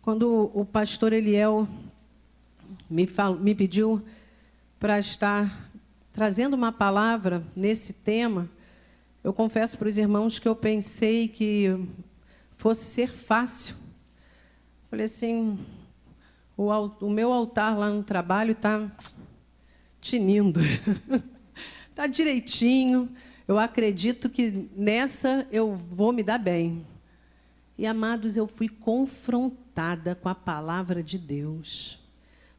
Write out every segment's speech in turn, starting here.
Quando o pastor Eliel me pediu para estar trazendo uma palavra nesse tema, eu confesso para os irmãos que eu pensei que fosse ser fácil. Falei assim, o meu altar lá no trabalho está tinindo, está direitinho, eu acredito que nessa eu vou me dar bem. E, amados, eu fui confrontada com a palavra de Deus.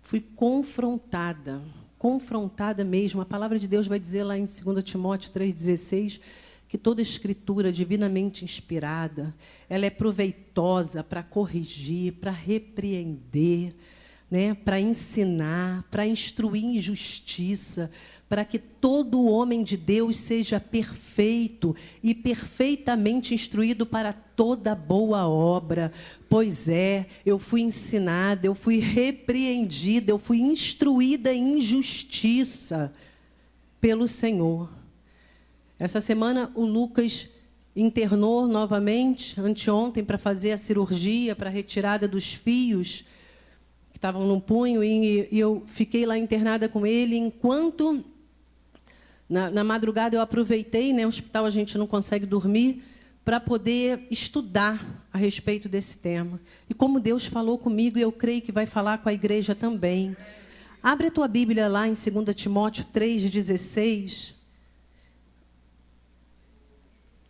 Fui confrontada mesmo. A palavra de Deus vai dizer lá em 2 Timóteo 3,16, que toda escritura divinamente inspirada, ela é proveitosa para corrigir, para repreender, né, para ensinar, para instruir em justiça, para que todo homem de Deus seja perfeito e perfeitamente instruído para toda boa obra. Pois é, eu fui ensinada, eu fui repreendida, eu fui instruída em justiça pelo Senhor. Essa semana o Lucas internou novamente, anteontem, para fazer a cirurgia, para a retirada dos fios que estavam no punho, e eu fiquei lá internada com ele, enquanto... Na madrugada eu aproveitei, né, no hospital a gente não consegue dormir, para poder estudar a respeito desse tema. E como Deus falou comigo, e eu creio que vai falar com a igreja também. Abre a tua Bíblia lá em 2 Timóteo 3,16.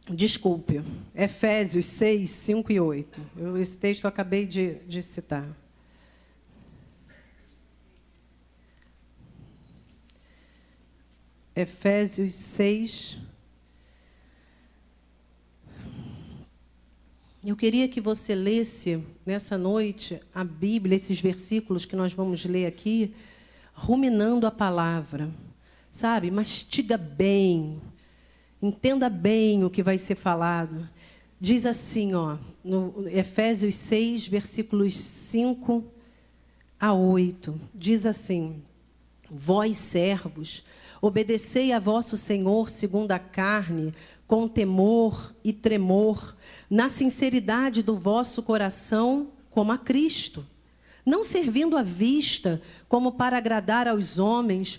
Desculpe, Efésios 6, 5 e 8. Esse texto eu acabei de citar. Efésios 6. Eu queria que você lesse nessa noite a Bíblia, esses versículos que nós vamos ler aqui, ruminando a palavra, sabe? Mastiga bem, entenda bem o que vai ser falado. Diz assim, ó, no Efésios 6, versículos 5 a 8, diz assim: vós, servos, obedecei a vosso Senhor segundo a carne, com temor e tremor, na sinceridade do vosso coração, como a Cristo, não servindo à vista, como para agradar aos homens,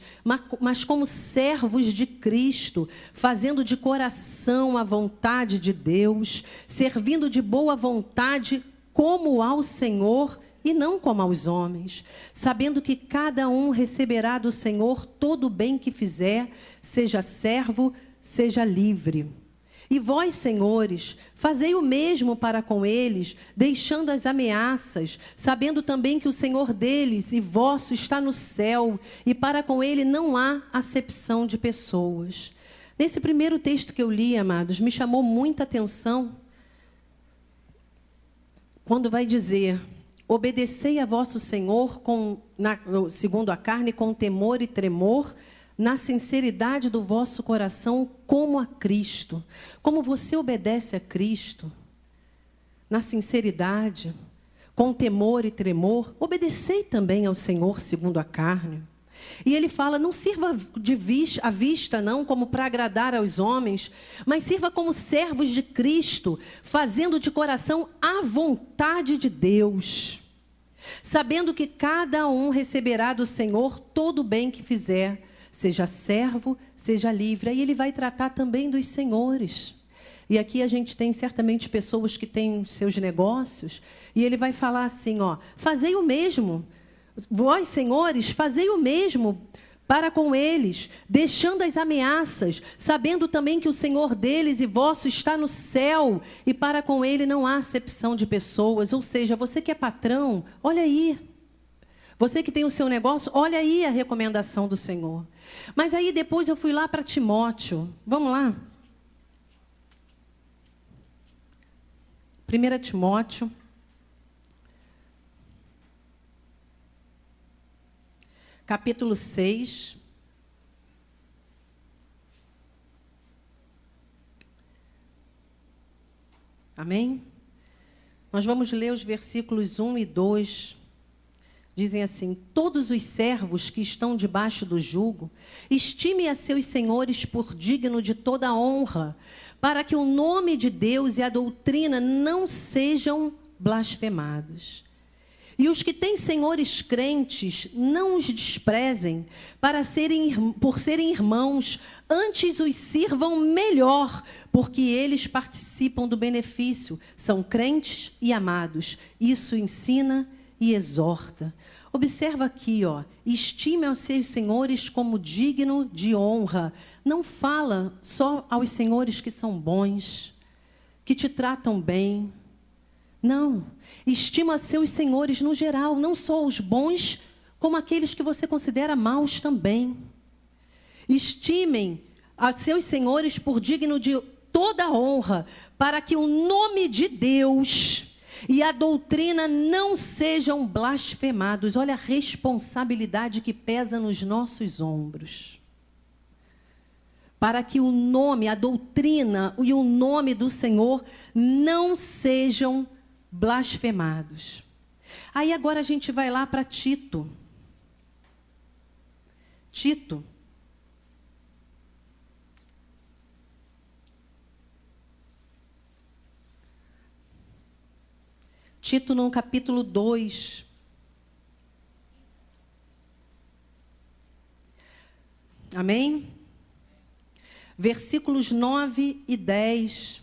mas como servos de Cristo, fazendo de coração a vontade de Deus, servindo de boa vontade como ao Senhor e não como aos homens, sabendo que cada um receberá do Senhor todo o bem que fizer, seja servo, seja livre. E vós, senhores, fazei o mesmo para com eles, deixando as ameaças, sabendo também que o Senhor deles e vosso está no céu, e para com ele não há acepção de pessoas. Nesse primeiro texto que eu li, amados, me chamou muita atenção quando vai dizer: obedecei a vosso Senhor segundo a carne, com temor e tremor, na sinceridade do vosso coração, como a Cristo. Como você obedece a Cristo, na sinceridade, com temor e tremor, obedecei também ao Senhor segundo a carne. E ele fala, não sirva à vista, não, como para agradar aos homens, mas sirva como servos de Cristo, fazendo de coração a vontade de Deus, sabendo que cada um receberá do Senhor todo o bem que fizer, seja servo, seja livre. Aí ele vai tratar também dos senhores. E aqui a gente tem certamente pessoas que têm seus negócios, e ele vai falar assim, ó, fazei o mesmo. Vós, senhores, fazei o mesmo para com eles, deixando as ameaças, sabendo também que o Senhor deles e vosso está no céu, e para com ele não há acepção de pessoas. Ou seja, você que é patrão, olha aí. Você que tem o seu negócio, olha aí a recomendação do Senhor. Mas aí depois eu fui lá para Timóteo. Vamos lá? 1 Timóteo. Capítulo 6. Amém? Nós vamos ler os versículos 1 e 2. Dizem assim: todos os servos que estão debaixo do jugo, estime a seus senhores por digno de toda honra, para que o nome de Deus e a doutrina não sejam blasfemados. E os que têm senhores crentes, não os desprezem por serem irmãos, antes os sirvam melhor, porque eles participam do benefício, são crentes e amados. Isso ensina e exorta. Observa aqui, estime aos seus senhores como digno de honra. Não fala só aos senhores que são bons, que te tratam bem. Não, estima seus senhores no geral, não só os bons, como aqueles que você considera maus também. Estimem a seus senhores por digno de toda honra, para que o nome de Deus e a doutrina não sejam blasfemados. Olha a responsabilidade que pesa nos nossos ombros. Para que o nome, a doutrina e o nome do Senhor não sejam blasfemados. Aí agora a gente vai lá para Tito. Tito. Tito no capítulo 2. Amém? Versículos 9 e 10.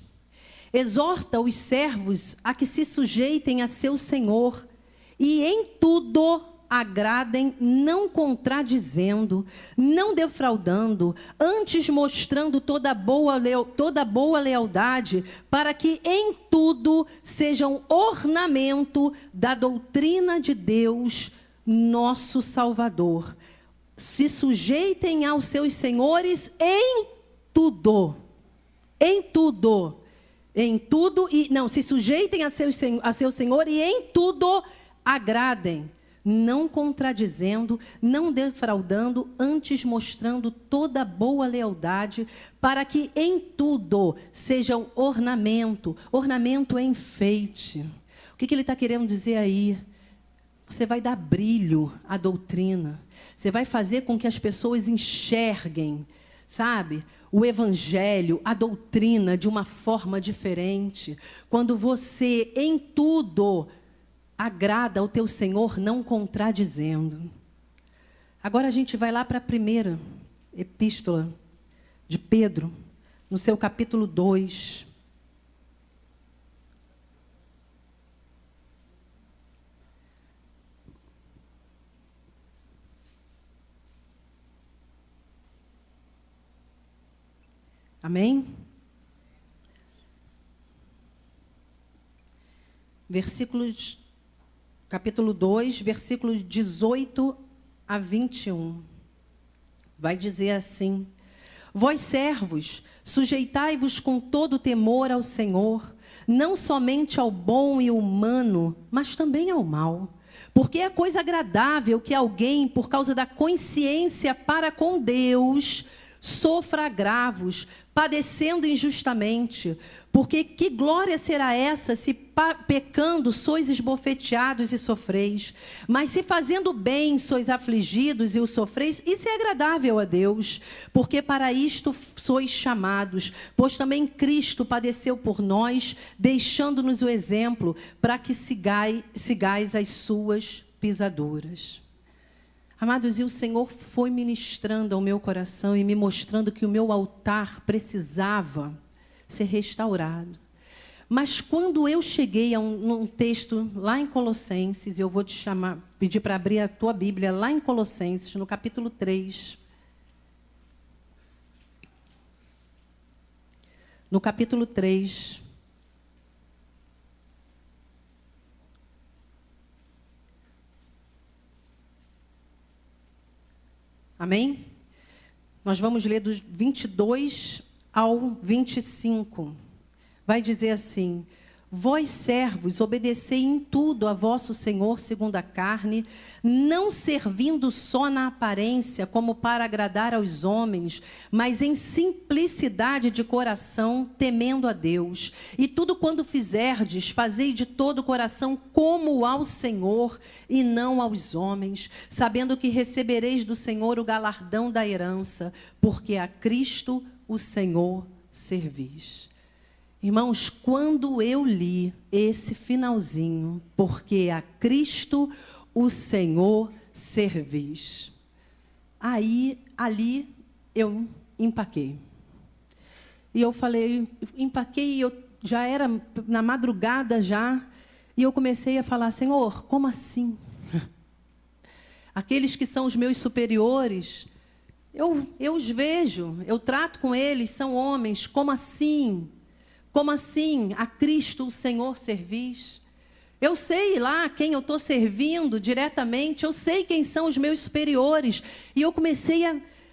Exorta os servos a que se sujeitem a seu senhor e em tudo agradem, não contradizendo, não defraudando, antes mostrando toda boa lealdade, para que em tudo sejam ornamento da doutrina de Deus, nosso Salvador. Se sujeitem aos seus senhores em tudo. Em tudo. Em tudo, se sujeitem a seu Senhor e em tudo agradem, não contradizendo, não defraudando, antes mostrando toda boa lealdade, para que em tudo sejam ornamento. Ornamento é enfeite. O que ele está querendo dizer aí? Você vai dar brilho à doutrina. Você vai fazer com que as pessoas enxerguem, sabe, o evangelho, a doutrina de uma forma diferente. Quando você em tudo agrada ao teu Senhor, não contradizendo. Agora a gente vai lá para a primeira epístola de Pedro, no seu capítulo 2. Amém? Capítulo 2, versículos 18 a 21. Vai dizer assim: Vós servos, sujeitai-vos com todo temor ao Senhor, não somente ao bom e humano, mas também ao mal. Porque é coisa agradável que alguém, por causa da consciência para com Deus, sofra agravos, padecendo injustamente. Porque que glória será essa, se pecando sois esbofeteados e sofreis? Mas se fazendo bem sois afligidos e o sofreis, isso é agradável a Deus. Porque para isto sois chamados, pois também Cristo padeceu por nós, deixando-nos o exemplo, para que sigais as suas pisaduras. Amados, e o Senhor foi ministrando ao meu coração e me mostrando que o meu altar precisava ser restaurado. Mas quando eu cheguei a um texto lá em Colossenses, eu vou te pedir para abrir a tua Bíblia lá em Colossenses, no capítulo 3. No capítulo 3. Amém? Nós vamos ler dos 22 ao 25. Vai dizer assim: Vós, servos, obedecei em tudo a vosso Senhor segundo a carne, não servindo só na aparência, como para agradar aos homens, mas em simplicidade de coração, temendo a Deus. E tudo quando fizerdes, fazei de todo o coração como ao Senhor e não aos homens, sabendo que recebereis do Senhor o galardão da herança, porque a Cristo o Senhor servis. Irmãos, quando eu li esse finalzinho, porque a Cristo o Senhor servis, ali eu empaquei. E eu falei, empaquei, eu já era na madrugada já, e eu comecei a falar, Senhor, como assim? Aqueles que são os meus superiores, eu os vejo, eu trato com eles, são homens, como assim? Como assim? A Cristo o Senhor servis? Eu sei lá quem eu estou servindo diretamente, eu sei quem são os meus superiores. E eu comecei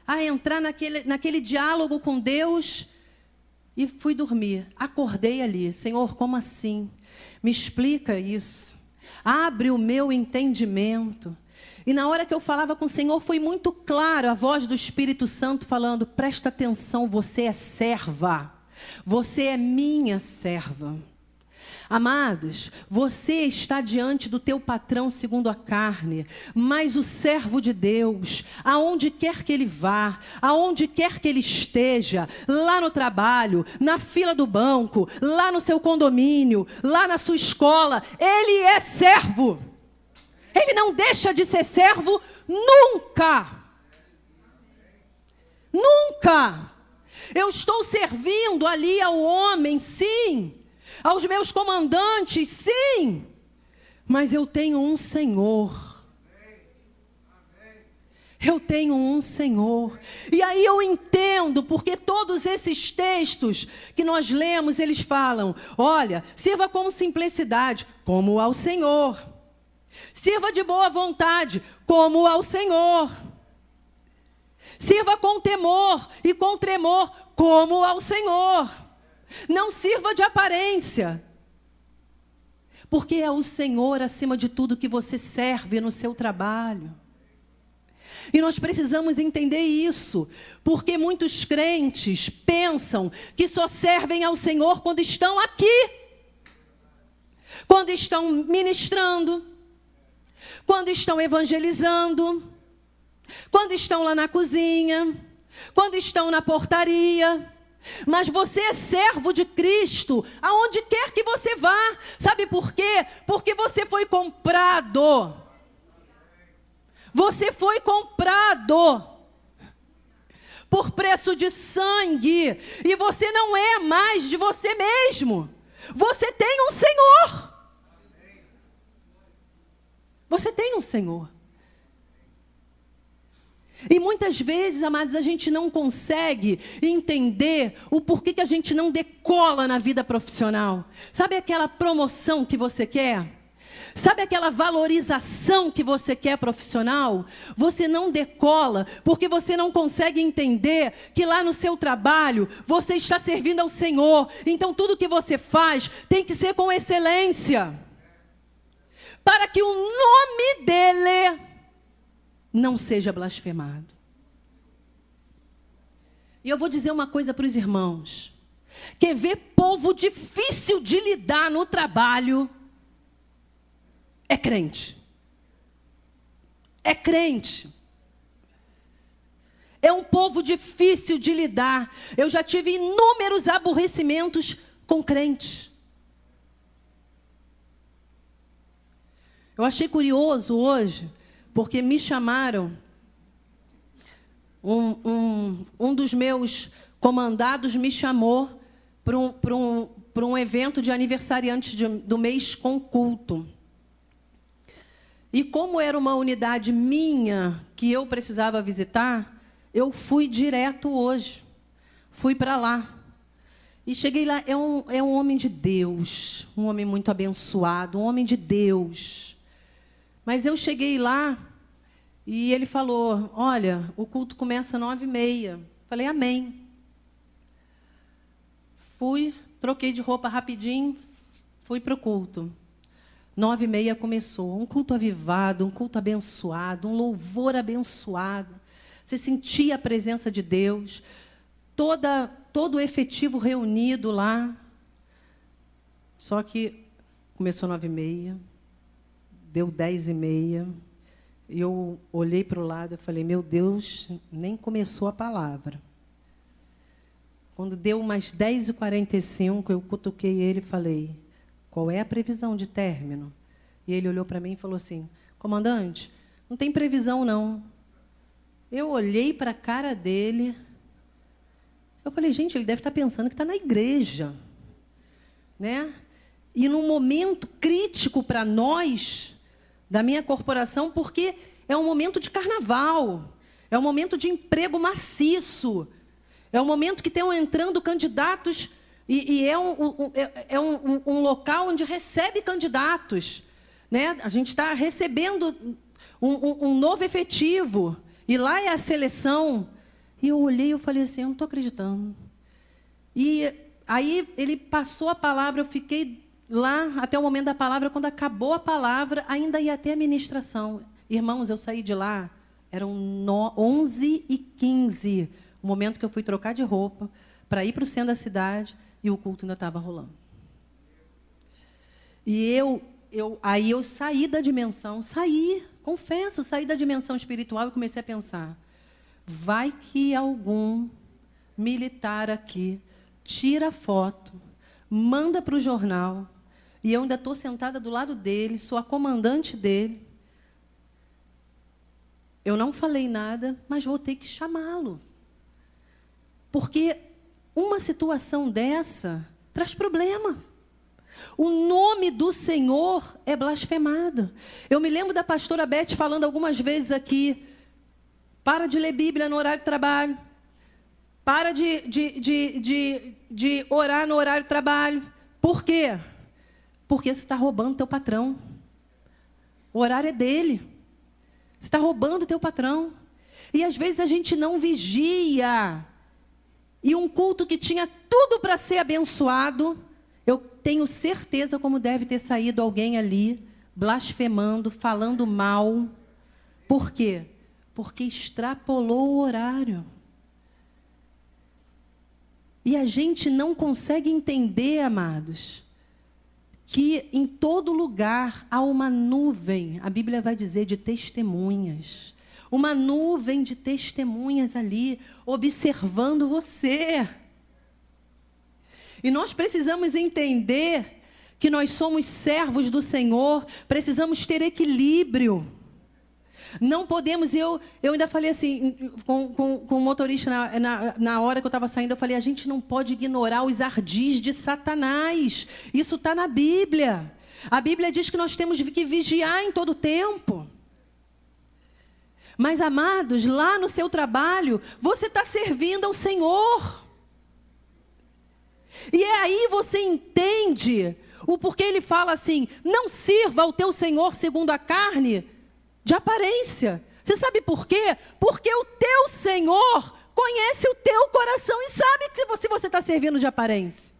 a entrar naquele diálogo com Deus e fui dormir. Acordei ali, Senhor, como assim? Me explica isso. Abre o meu entendimento. E na hora que eu falava com o Senhor, foi muito claro a voz do Espírito Santo falando, presta atenção, você é serva. Você é minha serva. Amados, você está diante do teu patrão segundo a carne, mas o servo de Deus, aonde quer que ele vá, aonde quer que ele esteja, lá no trabalho, na fila do banco, lá no seu condomínio, lá na sua escola, ele é servo. Ele não deixa de ser servo nunca. Nunca. Eu estou servindo ali ao homem, sim. Aos meus comandantes, sim. Mas eu tenho um Senhor. Eu tenho um Senhor. E aí eu entendo, porque todos esses textos que nós lemos, eles falam, olha, sirva com simplicidade, como ao Senhor. Sirva de boa vontade, como ao Senhor. Sirva com temor e com tremor, como ao Senhor. Não sirva de aparência. Porque é o Senhor, acima de tudo, que você serve no seu trabalho. E nós precisamos entender isso. Porque muitos crentes pensam que só servem ao Senhor quando estão aqui. Quando estão ministrando. Quando estão evangelizando. Quando estão lá na cozinha. Quando estão na portaria. Mas você é servo de Cristo, aonde quer que você vá. Sabe por quê? Porque você foi comprado. Você foi comprado por preço de sangue. E você não é mais de você mesmo. Você tem um Senhor. Você tem um Senhor. E muitas vezes, amados, a gente não consegue entender o porquê que a gente não decola na vida profissional. Sabe aquela promoção que você quer? Sabe aquela valorização que você quer profissional? Você não decola porque você não consegue entender que lá no seu trabalho você está servindo ao Senhor. Então tudo que você faz tem que ser com excelência. Para que o nome dele não seja blasfemado. E eu vou dizer uma coisa para os irmãos. Quer ver povo difícil de lidar no trabalho? É crente. É crente. É um povo difícil de lidar. Eu já tive inúmeros aborrecimentos com crentes. Eu achei curioso hoje, porque me chamaram, um dos meus comandados me chamou para um evento de aniversariantes do mês com culto. E como era uma unidade minha que eu precisava visitar, eu fui direto hoje. Fui para lá. E cheguei lá, é um homem de Deus, um homem muito abençoado, um homem de Deus. Mas eu cheguei lá e ele falou, olha, o culto começa às 9h30. Falei, amém. Fui, troquei de roupa rapidinho, fui para o culto. 9h30 começou. Um culto avivado, um culto abençoado, um louvor abençoado. Você sentia a presença de Deus. Todo o efetivo reunido lá. Só que começou 9h30, deu 10h30. E eu olhei para o lado e falei, meu Deus, nem começou a palavra. Quando deu umas 10h45, eu cutuquei ele e falei, qual é a previsão de término? E ele olhou para mim e falou assim, comandante, não tem previsão não. Eu olhei para a cara dele, eu falei, gente, ele deve estar pensando que está na igreja. Né? E num momento crítico para nós, da minha corporação, porque é um momento de carnaval, é um momento de emprego maciço, é um momento que estão entrando candidatos, e é um local onde recebe candidatos. Né? A gente está recebendo um novo efetivo, e lá é a seleção. E eu olhei e eu falei assim, eu não estou acreditando. E aí ele passou a palavra, eu fiquei lá até o momento da palavra. Quando acabou a palavra, ainda ia ter a ministração. Irmãos, eu saí de lá, eram 11h15, o momento que eu fui trocar de roupa, para ir para o centro da cidade, e o culto ainda estava rolando. E aí eu saí da dimensão, confesso, saí da dimensão espiritual e comecei a pensar, vai que algum militar aqui tira a foto, manda para o jornal, e eu ainda estou sentada do lado dele, sou a comandante dele. Eu não falei nada, mas vou ter que chamá-lo. Porque uma situação dessa traz problema. O nome do Senhor é blasfemado. Eu me lembro da pastora Beth falando algumas vezes aqui, para de ler Bíblia no horário de trabalho. Para de orar no horário de trabalho. Por quê? Porque você está roubando o teu patrão. O horário é dele. Você está roubando o teu patrão. E às vezes a gente não vigia. E um culto que tinha tudo para ser abençoado, eu tenho certeza como deve ter saído alguém ali, blasfemando, falando mal. Por quê? Porque extrapolou o horário. E a gente não consegue entender, amados, que em todo lugar há uma nuvem, a Bíblia vai dizer, de testemunhas. Uma nuvem de testemunhas ali, observando você. E nós precisamos entender que nós somos servos do Senhor, precisamos ter equilíbrio. Não podemos, eu ainda falei assim, com o motorista na hora que eu estava saindo, eu falei, a gente não pode ignorar os ardis de Satanás. Isso está na Bíblia. A Bíblia diz que nós temos que vigiar em todo tempo. Mas, amados, lá no seu trabalho, você está servindo ao Senhor. E é aí você entende o porquê ele fala assim, não sirva ao teu Senhor segundo a carne, de aparência. Você sabe por quê? Porque o teu Senhor conhece o teu coração e sabe se você está servindo de aparência.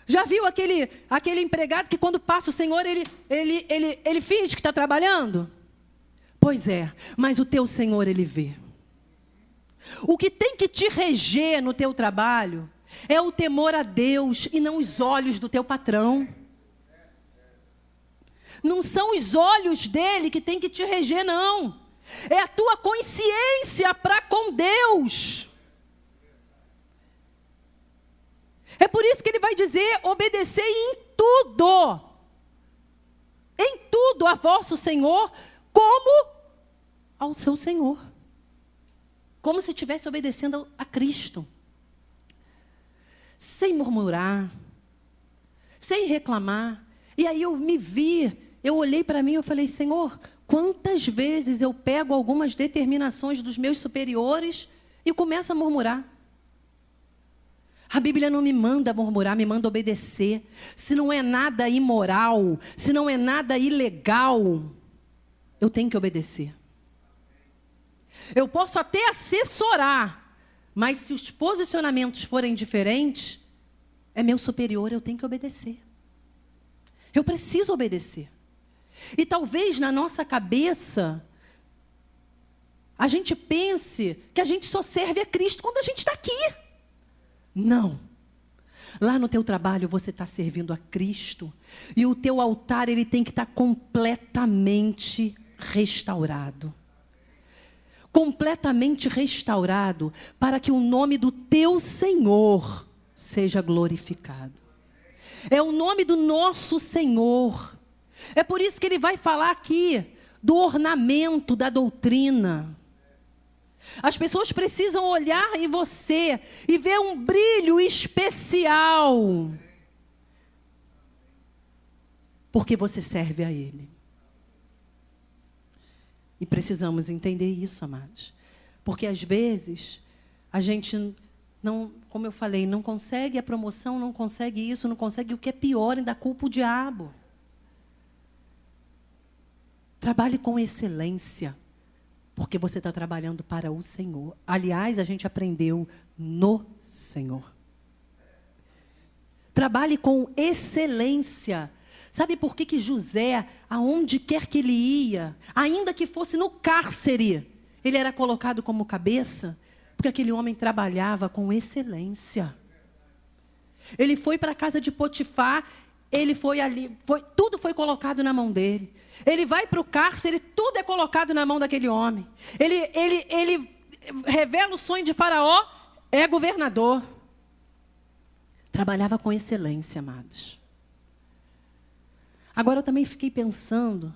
Já viu aquele empregado que quando passa o Senhor, ele finge que está trabalhando? Pois é, mas o teu Senhor, ele vê. O que tem que te reger no teu trabalho é o temor a Deus e não os olhos do teu patrão. Não são os olhos dele que tem que te reger, não. É a tua consciência para com Deus. É por isso que ele vai dizer, obedecei em tudo a vosso Senhor, como ao seu Senhor. Como se estivesse obedecendo a Cristo. Sem murmurar, sem reclamar. E aí eu me vi, eu olhei para mim e eu falei, Senhor, quantas vezes eu pego algumas determinações dos meus superiores e começo a murmurar? A Bíblia não me manda murmurar, me manda obedecer. Se não é nada imoral, se não é nada ilegal, eu tenho que obedecer. Eu posso até assessorar, mas se os posicionamentos forem diferentes, é meu superior, eu tenho que obedecer. Eu preciso obedecer. E talvez na nossa cabeça, a gente pense que a gente só serve a Cristo quando a gente está aqui. Não. Lá no teu trabalho você está servindo a Cristo. E o teu altar ele tem que estar completamente restaurado. completamente restaurado, para que o nome do teu Senhor seja glorificado. É o nome do nosso Senhor. É por isso que ele vai falar aqui do ornamento da doutrina. As pessoas precisam olhar em você e ver um brilho especial, porque você serve a Ele. E precisamos entender isso, amados. Porque às vezes a gente não, como eu falei, não consegue a promoção, não consegue isso, não consegue o que é pior, ainda culpa o diabo. Trabalhe com excelência, porque você está trabalhando para o Senhor. Aliás, a gente aprendeu no Senhor. Trabalhe com excelência. Sabe por que José, aonde quer que ele ia, ainda que fosse no cárcere, ele era colocado como cabeça? Porque aquele homem trabalhava com excelência. Ele foi para a casa de Potifar, ele foi ali, tudo foi colocado na mão dele. Ele vai para o cárcere, tudo é colocado na mão daquele homem. Ele revela o sonho de Faraó, é governador. Trabalhava com excelência, amados. Agora eu também fiquei pensando,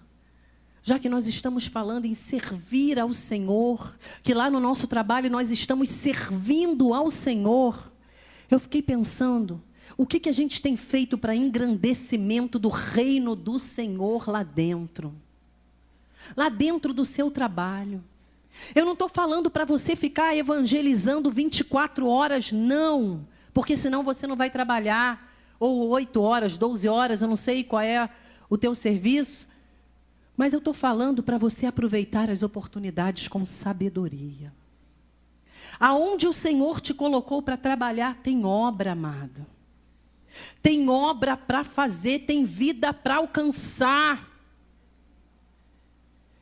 já que nós estamos falando em servir ao Senhor, que lá no nosso trabalho nós estamos servindo ao Senhor, eu fiquei pensando, o que a gente tem feito para engrandecimento do reino do Senhor lá dentro? Lá dentro do seu trabalho. Eu não estou falando para você ficar evangelizando 24 horas, não. Porque senão você não vai trabalhar, ou 8 horas, 12 horas, eu não sei qual é o teu serviço. Mas eu estou falando para você aproveitar as oportunidades com sabedoria. Aonde o Senhor te colocou para trabalhar, tem obra, amado. Tem obra para fazer, tem vida para alcançar.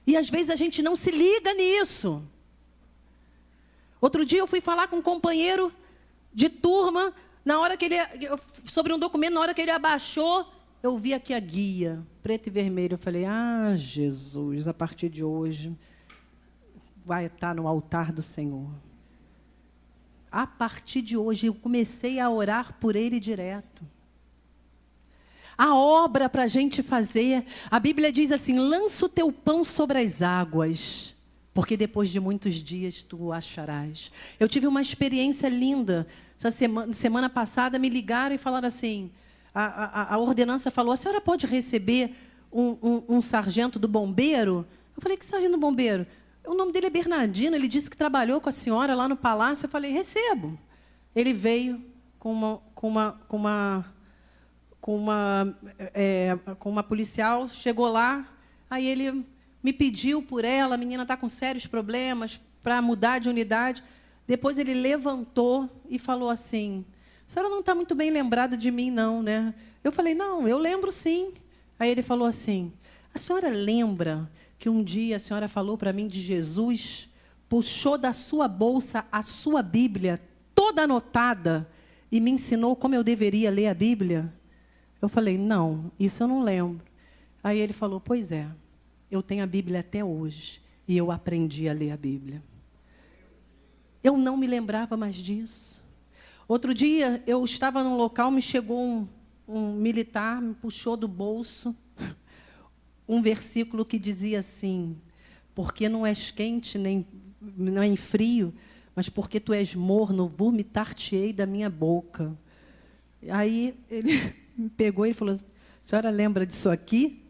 E às vezes a gente não se liga nisso. Outro dia eu fui falar com um companheiro de turma, na hora que ele, sobre um documento, na hora que ele abaixou, eu vi aqui a guia, preto e vermelho. Eu falei, Jesus, a partir de hoje vai estar no altar do Senhor. A partir de hoje, eu comecei a orar por ele direto. A obra para a gente fazer, a Bíblia diz assim, lança o teu pão sobre as águas, porque depois de muitos dias tu o acharás. Eu tive uma experiência linda. Essa semana passada me ligaram e falaram assim, a ordenança falou, a senhora pode receber um sargento do bombeiro? Eu falei, que sargento do bombeiro? O nome dele é Bernardino, ele disse que trabalhou com a senhora lá no palácio. Eu falei, recebo. Ele veio com uma policial, chegou lá, aí ele me pediu por ela, a menina está com sérios problemas, para mudar de unidade. Depois ele levantou e falou assim, a senhora não está muito bem lembrada de mim, não, né? Eu falei, não, eu lembro sim. Aí ele falou assim, a senhora lembra que um dia a senhora falou para mim de Jesus, puxou da sua bolsa a sua Bíblia, toda anotada, e me ensinou como eu deveria ler a Bíblia? Eu falei, não, isso eu não lembro. Aí ele falou, pois é, eu tenho a Bíblia até hoje, e eu aprendi a ler a Bíblia. Eu não me lembrava mais disso. Outro dia, eu estava num local, me chegou um militar, me puxou do bolso, um versículo que dizia assim, porque não és quente, nem não é frio, mas porque tu és morno, vomitar-te-ei da minha boca. Aí ele me pegou e falou, a senhora lembra disso aqui?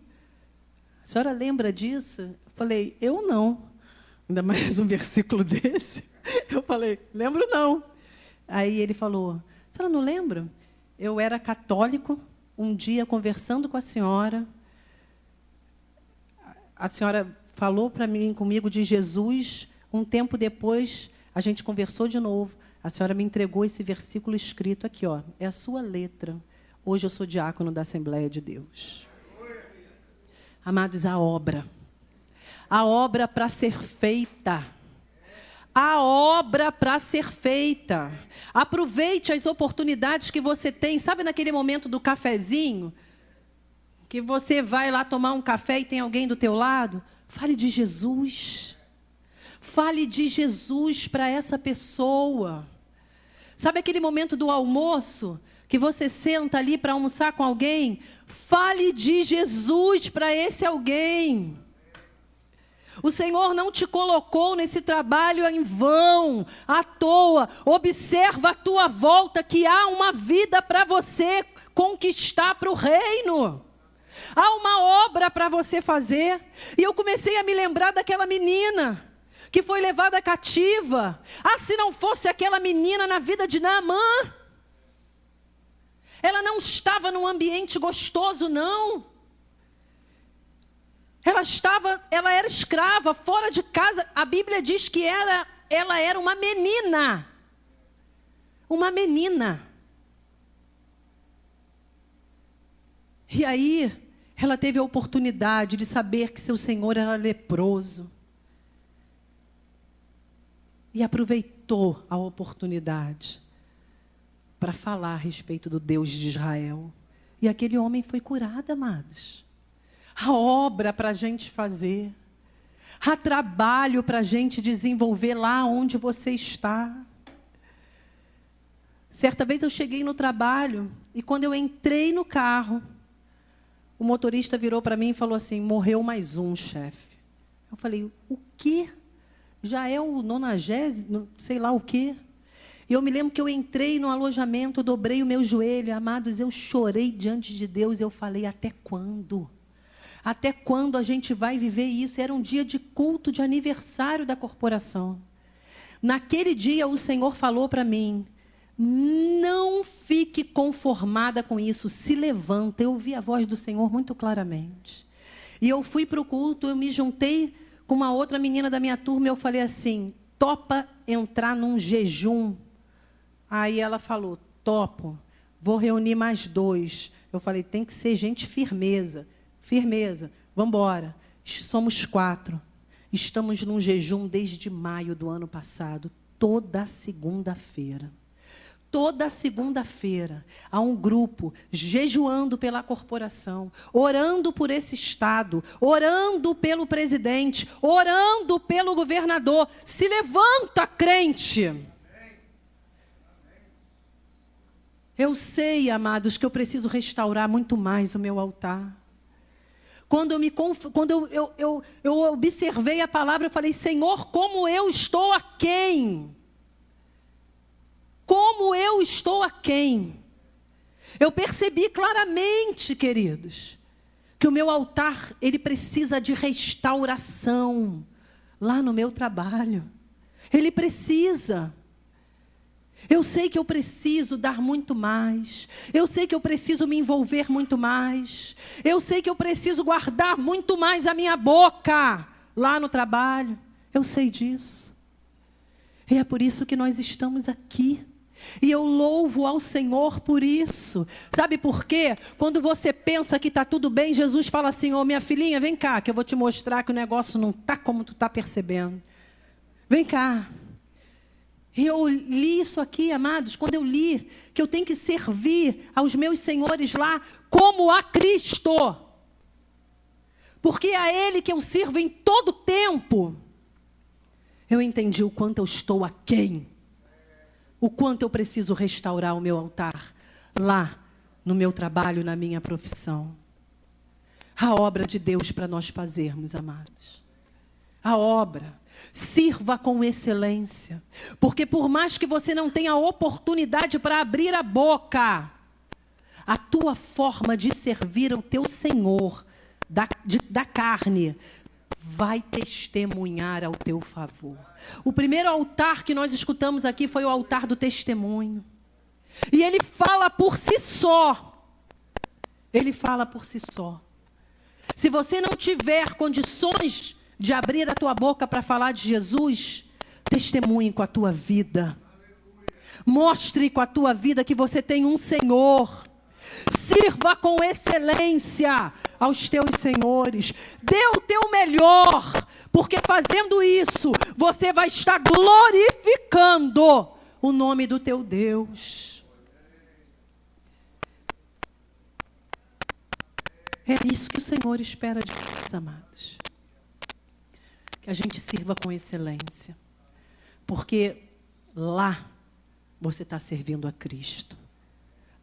A senhora lembra disso? Eu falei, eu não. Ainda mais um versículo desse. Eu falei, lembro não. Aí ele falou, a senhora não lembra? Eu era católico, um dia conversando com a senhora falou para mim, comigo, de Jesus. Um tempo depois, a gente conversou de novo. A senhora me entregou esse versículo escrito aqui, ó, é a sua letra. Hoje eu sou diácono da Assembleia de Deus. Amados, a obra para ser feita. A obra para ser feita. Aproveite as oportunidades que você tem. Sabe naquele momento do cafezinho? Que você vai lá tomar um café e tem alguém do teu lado? Fale de Jesus. Fale de Jesus para essa pessoa. Sabe aquele momento do almoço, que você senta ali para almoçar com alguém? Fale de Jesus para esse alguém. O Senhor não te colocou nesse trabalho em vão, à toa. Observa à tua volta que há uma vida para você conquistar para o reino. Há uma obra para você fazer. E eu comecei a me lembrar daquela menina que foi levada cativa. Se não fosse aquela menina na vida de Naamã, ela não estava num ambiente gostoso, não. Ela era escrava, fora de casa. A Bíblia diz que ela era uma menina. Uma menina. E aí, ela teve a oportunidade de saber que seu senhor era leproso. E aproveitou a oportunidade para falar a respeito do Deus de Israel. E aquele homem foi curado, amados. Há obra para a gente fazer. Há trabalho para a gente desenvolver lá onde você está. Certa vez eu cheguei no trabalho e quando eu entrei no carro, o motorista virou para mim e falou assim: morreu mais um, chefe. Eu falei: o quê? Já é o 90º, sei lá o quê. E eu me lembro que eu entrei no alojamento, dobrei o meu joelho, amados, eu chorei diante de Deus. Eu falei: até quando? Até quando a gente vai viver isso? Era um dia de culto, de aniversário da corporação. Naquele dia o Senhor falou para mim: não fique conformada com isso, se levanta. Eu ouvi a voz do Senhor muito claramente. E eu fui para o culto, eu me juntei com uma outra menina da minha turma, eu falei assim: topa entrar num jejum? Aí ela falou: topo, vou reunir mais 2. Eu falei: tem que ser gente firmeza, vamos embora. Somos 4, estamos num jejum desde maio do ano passado, toda segunda-feira. Toda segunda-feira, há um grupo jejuando pela corporação, orando por esse estado, orando pelo presidente, orando pelo governador. Se levanta, crente. Eu sei, amados, que eu preciso restaurar muito mais o meu altar. Quando eu observei a palavra, eu falei: Senhor, como eu estou aquém. Como eu estou aquém. Eu percebi claramente, queridos, que o meu altar, ele precisa de restauração lá no meu trabalho. Ele precisa. Eu sei que eu preciso dar muito mais. Eu sei que eu preciso me envolver muito mais. Eu sei que eu preciso guardar muito mais a minha boca lá no trabalho. Eu sei disso. E é por isso que nós estamos aqui. E eu louvo ao Senhor por isso. Sabe por quê? Quando você pensa que está tudo bem, Jesus fala assim: ô minha filhinha, vem cá, que eu vou te mostrar que o negócio não está como tu está percebendo. Vem cá. E eu li isso aqui, amados, quando eu li que eu tenho que servir aos meus senhores lá como a Cristo. Porque é a Ele que eu sirvo em todo tempo. Eu entendi o quanto eu estou aquém. O quanto eu preciso restaurar o meu altar lá no meu trabalho, na minha profissão. A obra de Deus para nós fazermos, amados. A obra. Sirva com excelência. Porque por mais que você não tenha oportunidade para abrir a boca, a tua forma de servir ao teu Senhor da carne vai testemunhar ao teu favor. O primeiro altar que nós escutamos aqui foi o altar do testemunho. E ele fala por si só. Ele fala por si só. Se você não tiver condições de abrir a tua boca para falar de Jesus, testemunhe com a tua vida. Mostre com a tua vida que você tem um Senhor. Sirva com excelência aos teus senhores. Dê o teu melhor, porque fazendo isso, você vai estar glorificando o nome do teu Deus. É isso que o Senhor espera de nós, amados. que a gente sirva com excelência. Porque lá você está servindo a Cristo.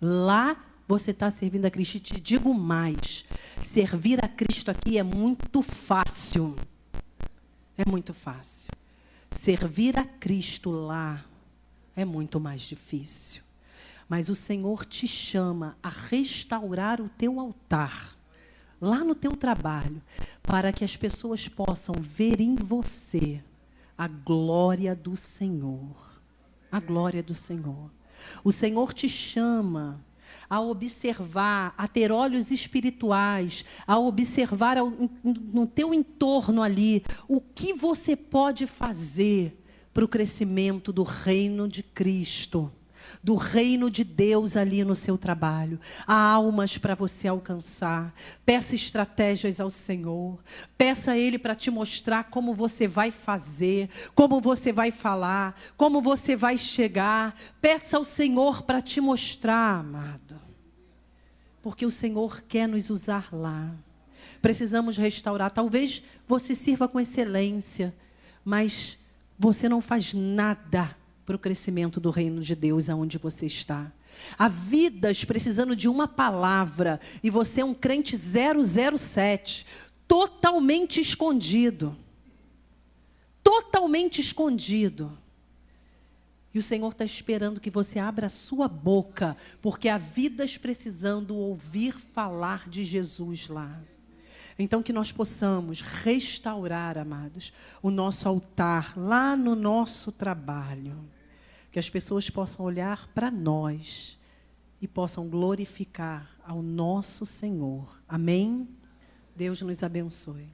Lá você está servindo a Cristo. E te digo mais, servir a Cristo aqui é muito fácil. É muito fácil. Servir a Cristo lá é muito mais difícil. Mas o Senhor te chama a restaurar o teu altar, lá no teu trabalho, para que as pessoas possam ver em você a glória do Senhor. A glória do Senhor. O Senhor te chama a observar, a ter olhos espirituais, a observar no teu entorno ali o que você pode fazer para o crescimento do reino de Cristo, do reino de Deus ali no seu trabalho. Há almas para você alcançar. Peça estratégias ao Senhor. Peça a Ele para te mostrar como você vai fazer, como você vai falar, como você vai chegar. Peça ao Senhor para te mostrar, amado. Porque o Senhor quer nos usar lá. Precisamos restaurar. Talvez você sirva com excelência, mas você não faz nada para o crescimento do reino de Deus aonde você está. Há vidas precisando de uma palavra e você é um crente 007, totalmente escondido. Totalmente escondido. E o Senhor está esperando que você abra a sua boca, porque há vidas precisando ouvir falar de Jesus lá. Então, que nós possamos restaurar, amados, o nosso altar lá no nosso trabalho. Que as pessoas possam olhar para nós e possam glorificar ao nosso Senhor. Amém? Deus nos abençoe.